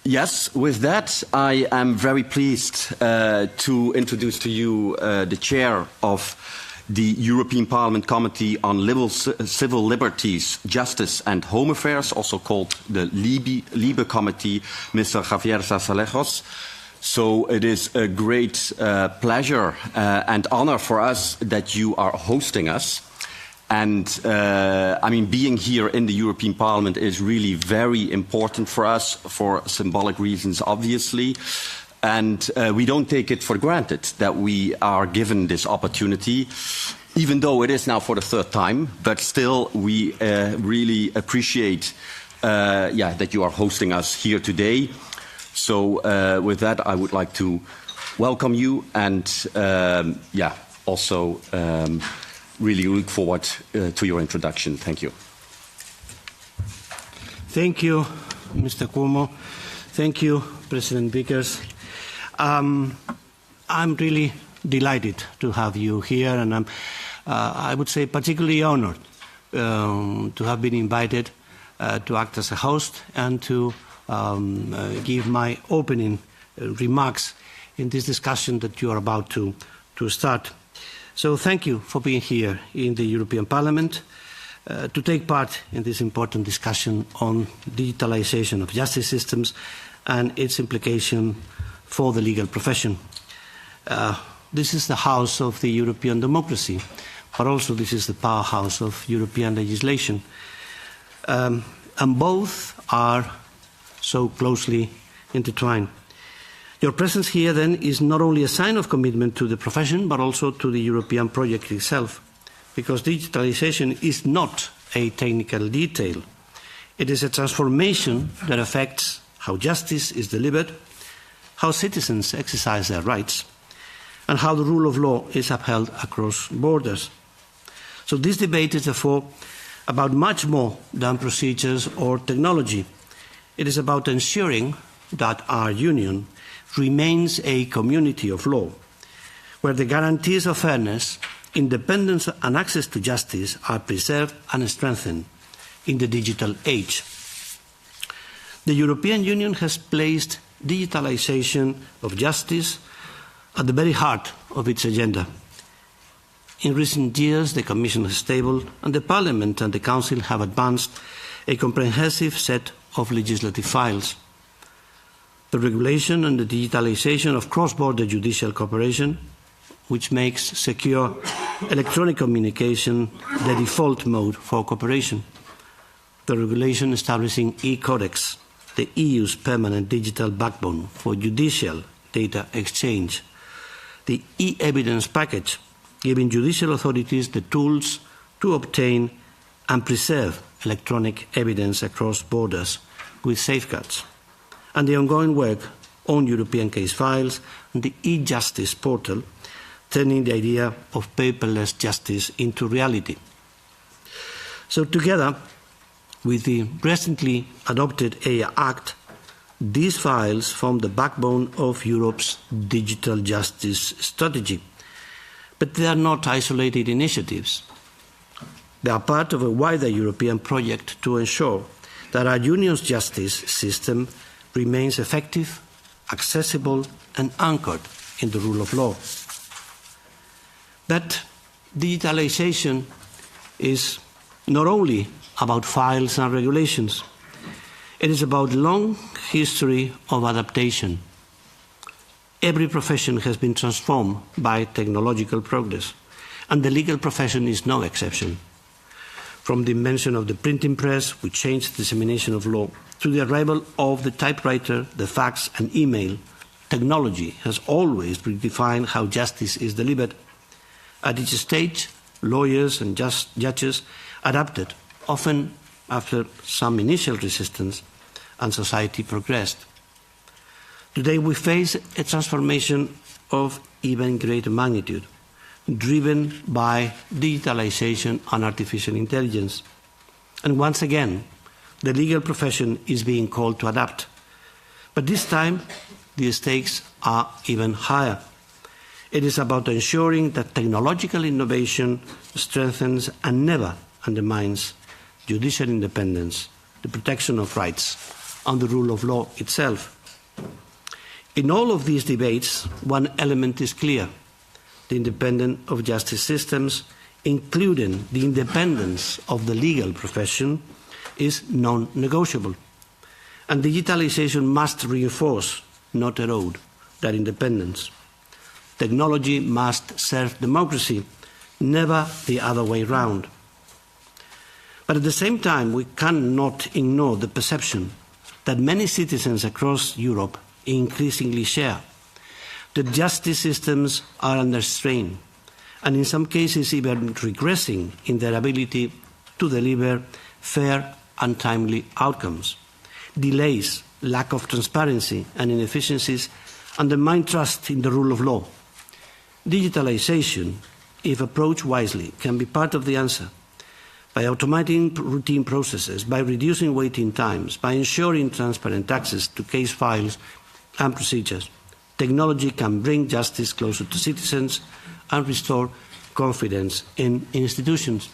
Yes, with that, I am very pleased to introduce to you the chair of the European Parliament Committee on Civil Liberties, Justice and Home Affairs, also called the LIBE Committee, Mr. Javier Zarzalejos. So it is a great pleasure and honor for us that you are hosting us. And I mean, being here in the European Parliament is really very important for us for symbolic reasons, obviously. And we don't take it for granted that we are given this opportunity, even though it is now for the third time. But still, we really appreciate that you are hosting us here today. So with that, I would like to welcome you and also really look forward to your introduction. Thank you. Thank you, Mr. Cuomo. Thank you, President Vickers. I'm really delighted to have you here, and I'm, I would say, particularly honored to have been invited to act as a host and to give my opening remarks in this discussion that you are about to start. So thank you for being here in the European Parliament to take part in this important discussion on digitalization of justice systems and its implication for the legal profession. This is the house of the European democracy, but also this is the powerhouse of European legislation. And both are so closely intertwined. Your presence here, then, is not only a sign of commitment to the profession, but also to the European project itself, because digitalization is not a technical detail. It is a transformation that affects how justice is delivered, how citizens exercise their rights, and how the rule of law is upheld across borders. So this debate is, therefore, about much more than procedures or technology. It is about ensuring that our union remains a community of law, where the guarantees of fairness, independence and access to justice are preserved and strengthened in the digital age. The European Union has placed digitalization of justice at the very heart of its agenda. In recent years, the Commission has tabled, and the Parliament and the Council have advanced a comprehensive set of legislative files. The regulation on the digitalization of cross-border judicial cooperation, which makes secure electronic communication the default mode for cooperation. The regulation establishing e-Codex, the EU's permanent digital backbone for judicial data exchange. The e-evidence package, giving judicial authorities the tools to obtain and preserve electronic evidence across borders with safeguards. And the ongoing work on European case files and the e-justice portal, turning the idea of paperless justice into reality. So together with the recently adopted AI Act, these files form the backbone of Europe's digital justice strategy. But they are not isolated initiatives. They are part of a wider European project to ensure that our union's justice system remains effective, accessible and anchored in the rule of law. But digitalization is not only about files and regulations. It is about a long history of adaptation. Every profession has been transformed by technological progress, and the legal profession is no exception. From the invention of the printing press, which changed the dissemination of law, to the arrival of the typewriter, the fax and email, technology has always redefined how justice is delivered. At each stage, lawyers and judges adapted, often after some initial resistance, and society progressed. Today we face a transformation of even greater magnitude, driven by digitalization and artificial intelligence. And once again, the legal profession is being called to adapt. But this time, the stakes are even higher. It is about ensuring that technological innovation strengthens and never undermines judicial independence, the protection of rights, on the rule of law itself. In all of these debates, one element is clear: the independence of justice systems, including the independence of the legal profession, is non-negotiable. And digitalization must reinforce, not erode, that independence. Technology must serve democracy, never the other way round. But at the same time, we cannot ignore the perception that many citizens across Europe increasingly share, that justice systems are under strain, and in some cases even regressing in their ability to deliver fair and timely outcomes. Delays, lack of transparency, and inefficiencies undermine trust in the rule of law. Digitalization, if approached wisely, can be part of the answer. By automating routine processes, by reducing waiting times, by ensuring transparent access to case files and procedures, technology can bring justice closer to citizens and restore confidence in institutions.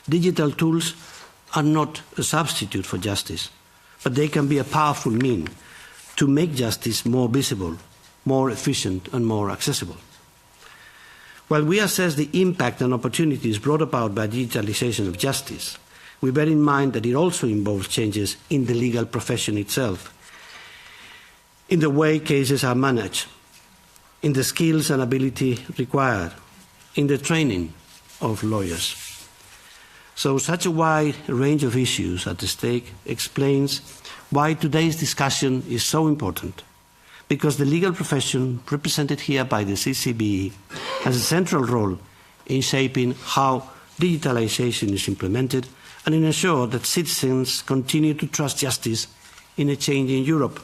Digital tools are not a substitute for justice, but they can be a powerful means to make justice more visible, more efficient, and more accessible. While we assess the impact and opportunities brought about by digitalization of justice, we bear in mind that it also involves changes in the legal profession itself, in the way cases are managed, in the skills and ability required, in the training of lawyers. So such a wide range of issues at stake explains why today's discussion is so important, because the legal profession represented here by the CCBE has a central role in shaping how digitalization is implemented and in ensuring that citizens continue to trust justice in a changing Europe.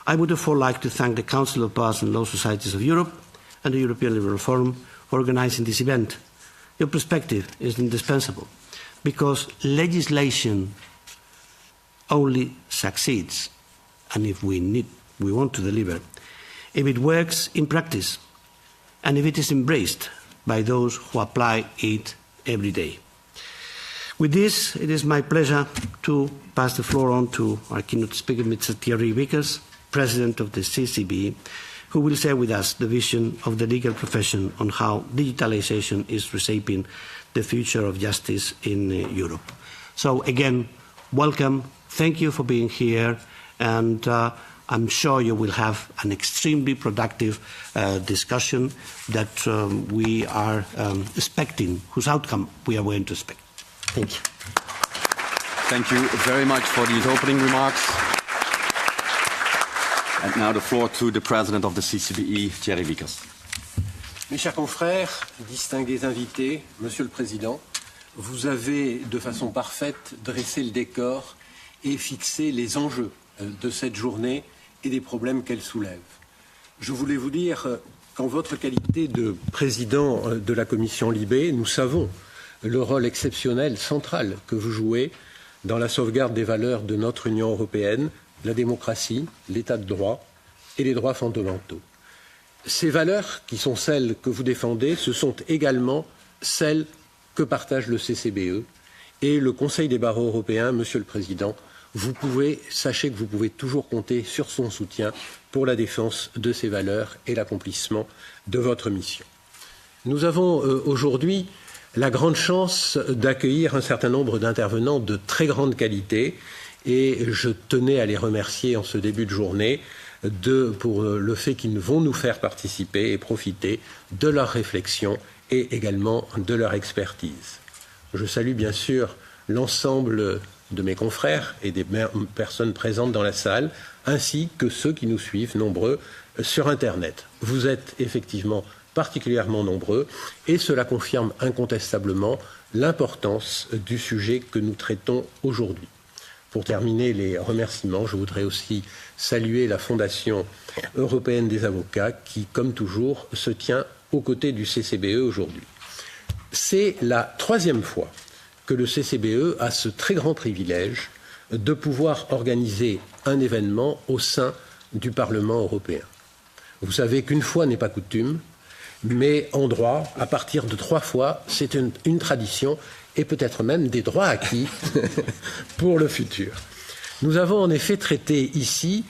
I would therefore like to thank the Council of Bars and Law Societies of Europe and the European Liberal Forum for organising this event. Your perspective is indispensable, because legislation only succeeds, and if we want to deliver, if it works in practice, and if it is embraced by those who apply it every day. With this, it is my pleasure to pass the floor on to our keynote speaker, Mr. Thierry Vickers, President of the CCBE, who will share with us the vision of the legal profession on how digitalization is reshaping the future of justice in Europe. So again, welcome, thank you for being here, and I'm sure you will have an extremely productive discussion that we are expecting, whose outcome we are going to expect. Thank you. Thank you very much for these opening remarks. And now the floor to the President of the CCBE, Thierry Vickers. Mes chers confrères, distingués invités, Monsieur le Président, vous avez de façon parfaite dressé le décor et fixé les enjeux de cette journée et des problèmes qu'elle soulève. Je voulais vous dire qu'en votre qualité de président de la commission Libé, nous savons le rôle exceptionnel, central que vous jouez dans la sauvegarde des valeurs de notre Union européenne, la démocratie, l'état de droit et les droits fondamentaux. Ces valeurs, qui sont celles que vous défendez, ce sont également celles que partage le CCBE et le Conseil des barreaux européens, Monsieur le Président. Sachez que vous pouvez toujours compter sur son soutien pour la défense de ces valeurs et l'accomplissement de votre mission. Nous avons aujourd'hui la grande chance d'accueillir un certain nombre d'intervenants de très grande qualité et je tenais à les remercier en ce début de journée pour le fait qu'ils vont nous faire participer et profiter de leurs réflexions et également de leur expertise. Je salue bien sûr l'ensemble de mes confrères et des personnes présentes dans la salle, ainsi que ceux qui nous suivent nombreux sur Internet. Vous êtes effectivement particulièrement nombreux et cela confirme incontestablement l'importance du sujet que nous traitons aujourd'hui. Pour terminer les remerciements, je voudrais aussi saluer la Fondation européenne des avocats qui, comme toujours, se tient aux côtés du CCBE aujourd'hui. C'est la troisième fois que le CCBE a ce très grand privilège de pouvoir organiser un événement au sein du Parlement européen. Vous savez qu'une fois n'est pas coutume, mais en droit, à partir de 3 fois, c'est une tradition et peut-être même des droits acquis pour le futur. Nous avons en effet traité ici,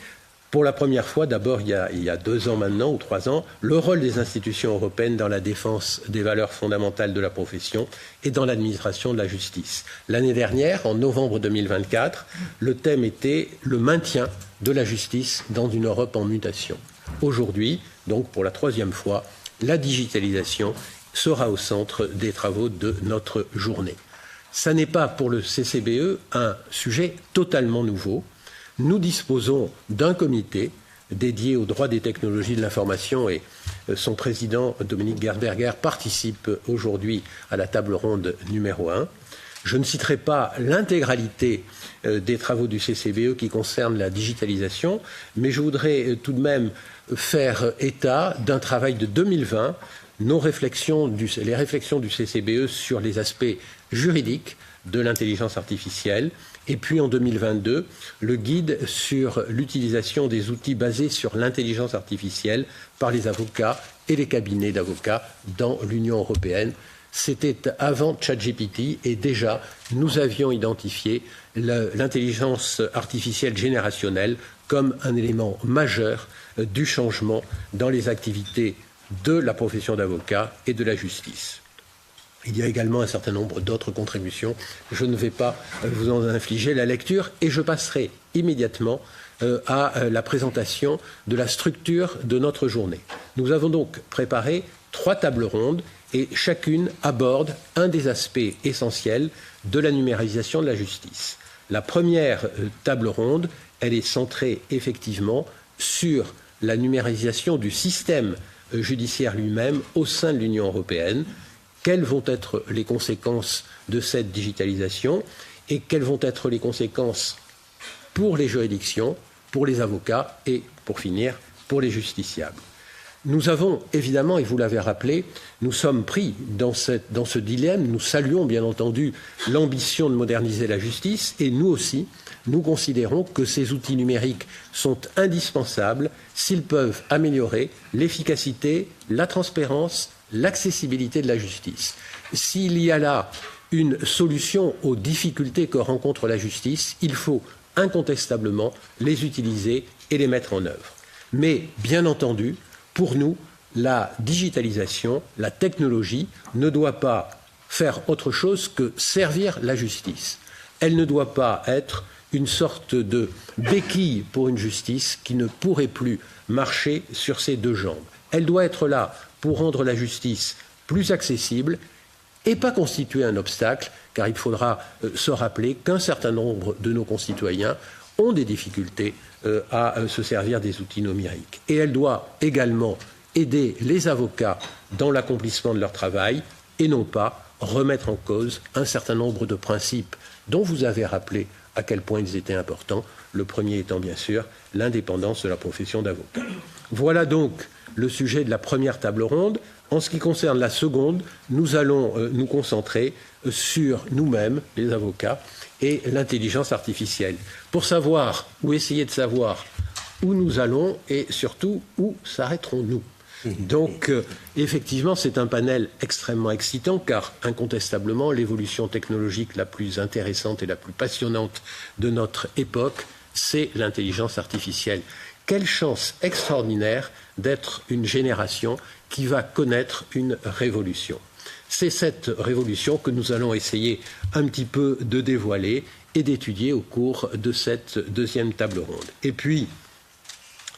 pour la première fois, d'abord il y a 2 ans maintenant, ou 3 ans, le rôle des institutions européennes dans la défense des valeurs fondamentales de la profession et dans l'administration de la justice. L'année dernière, en novembre 2024, le thème était le maintien de la justice dans une Europe en mutation. Aujourd'hui, donc pour la 3e fois, la digitalisation sera au centre des travaux de notre journée. Ça n'est pas pour le CCBE un sujet totalement nouveau. Nous disposons d'un comité dédié aux droits des technologies de l'information et son président, Dominique Gersberger, participe aujourd'hui à la table ronde numéro 1. Je ne citerai pas l'intégralité des travaux du CCBE qui concernent la digitalisation, mais je voudrais tout de même faire état d'un travail de 2020, les réflexions du CCBE sur les aspects juridiques de l'intelligence artificielle, et puis en 2022, le guide sur l'utilisation des outils basés sur l'intelligence artificielle par les avocats et les cabinets d'avocats dans l'Union européenne. C'était avant ChatGPT et déjà nous avions identifié l'intelligence artificielle générationnelle comme un élément majeur du changement dans les activités de la profession d'avocat et de la justice. Il y a également un certain nombre d'autres contributions. Je ne vais pas vous en infliger la lecture et je passerai immédiatement à la présentation de la structure de notre journée. Nous avons donc préparé 3 tables rondes et chacune aborde un des aspects essentiels de la numérisation de la justice. La première table ronde, elle est centrée effectivement sur la numérisation du système judiciaire lui-même au sein de l'Union européenne. Quelles vont être les conséquences de cette digitalisation et quelles vont être les conséquences pour les juridictions, pour les avocats et, pour finir, pour les justiciables. Nous avons évidemment, et vous l'avez rappelé, nous sommes pris dans ce dilemme. Nous saluons bien entendu l'ambition de moderniser la justice et nous aussi, nous considérons que ces outils numériques sont indispensables s'ils peuvent améliorer l'efficacité, la transparence, l'accessibilité de la justice. S'il y a là une solution aux difficultés que rencontre la justice, il faut incontestablement les utiliser et les mettre en œuvre. Mais, bien entendu, pour nous, la digitalisation, la technologie ne doit pas faire autre chose que servir la justice. Elle ne doit pas être une sorte de béquille pour une justice qui ne pourrait plus marcher sur ses 2 jambes. Elle doit être là pour rendre la justice plus accessible et pas constituer un obstacle, car il faudra se rappeler qu'un certain nombre de nos concitoyens ont des difficultés à se servir des outils numériques. Et elle doit également aider les avocats dans l'accomplissement de leur travail et non pas remettre en cause un certain nombre de principes dont vous avez rappelé à quel point ils étaient importants, le premier étant bien sûr l'indépendance de la profession d'avocat. Voilà donc le sujet de la première table ronde. En ce qui concerne la seconde, nous allons nous concentrer sur nous-mêmes, les avocats, et l'intelligence artificielle, pour savoir ou essayer de savoir où nous allons et surtout où s'arrêterons-nous. Donc, effectivement, c'est un panel extrêmement excitant car, incontestablement, l'évolution technologique la plus intéressante et la plus passionnante de notre époque, c'est l'intelligence artificielle. Quelle chance extraordinaire d'être une génération qui va connaître une révolution. C'est cette révolution que nous allons essayer un petit peu de dévoiler et d'étudier au cours de cette 2e table ronde. Et puis,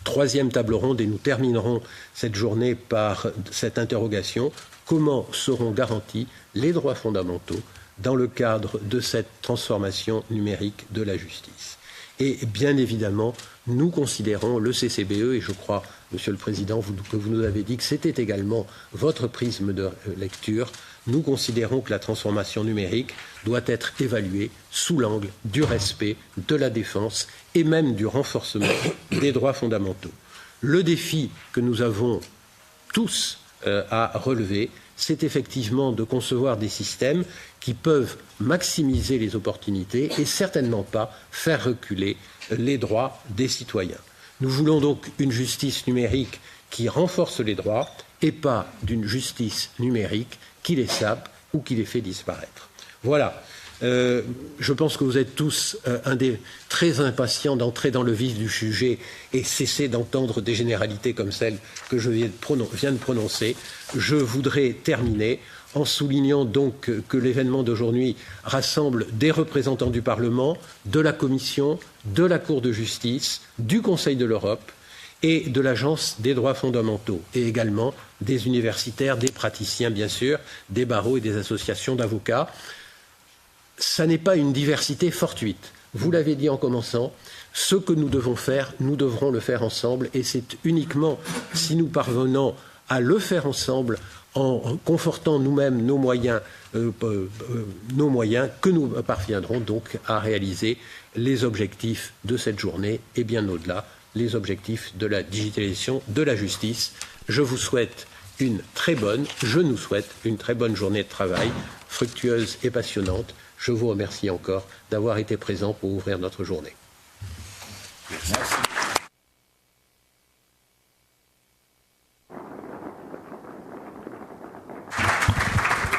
3e table ronde, et nous terminerons cette journée par cette interrogation: comment seront garantis les droits fondamentaux dans le cadre de cette transformation numérique de la justice? Et bien évidemment, nous considérons le CCBE, et je crois, Monsieur le Président, que vous nous avez dit que c'était également votre prisme de lecture, nous considérons que la transformation numérique doit être évaluée sous l'angle du respect, de la défense et même du renforcement des droits fondamentaux. Le défi que nous avons tous à relever, c'est effectivement de concevoir des systèmes qui peuvent maximiser les opportunités et certainement pas faire reculer les droits des citoyens. Nous voulons donc une justice numérique qui renforce les droits et pas d'une justice numérique qui les sape ou qui les fait disparaître. Voilà. Je pense que vous êtes tous très impatients d'entrer dans le vif du sujet et cesser d'entendre des généralités comme celles que je viens de prononcer. Je voudrais terminer en soulignant donc que l'événement d'aujourd'hui rassemble des représentants du Parlement, de la Commission, de la Cour de justice, du Conseil de l'Europe et de l'Agence des droits fondamentaux, et également des universitaires, des praticiens bien sûr, des barreaux et des associations d'avocats. Ça n'est pas une diversité fortuite. Vous l'avez dit en commençant, ce que nous devons faire, nous devrons le faire ensemble, et c'est uniquement si nous parvenons à le faire ensemble, en confortant nous-mêmes nos moyens, que nous parviendrons donc à réaliser les objectifs de cette journée et bien au-delà, les objectifs de la digitalisation de la justice. Je nous souhaite une très bonne journée de travail, fructueuse et passionnante. Je vous remercie encore d'avoir été présent pour ouvrir notre journée. Merci.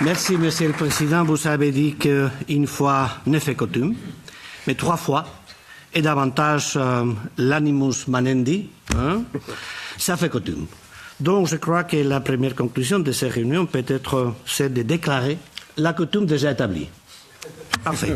Merci, Monsieur le Président. Vous avez dit qu'une fois ne fait coutume, mais 3 fois, et davantage l'animus manendi, ça fait coutume. Donc, je crois que la première conclusion de cette réunion peut être celle de déclarer la coutume déjà établie. Parfait.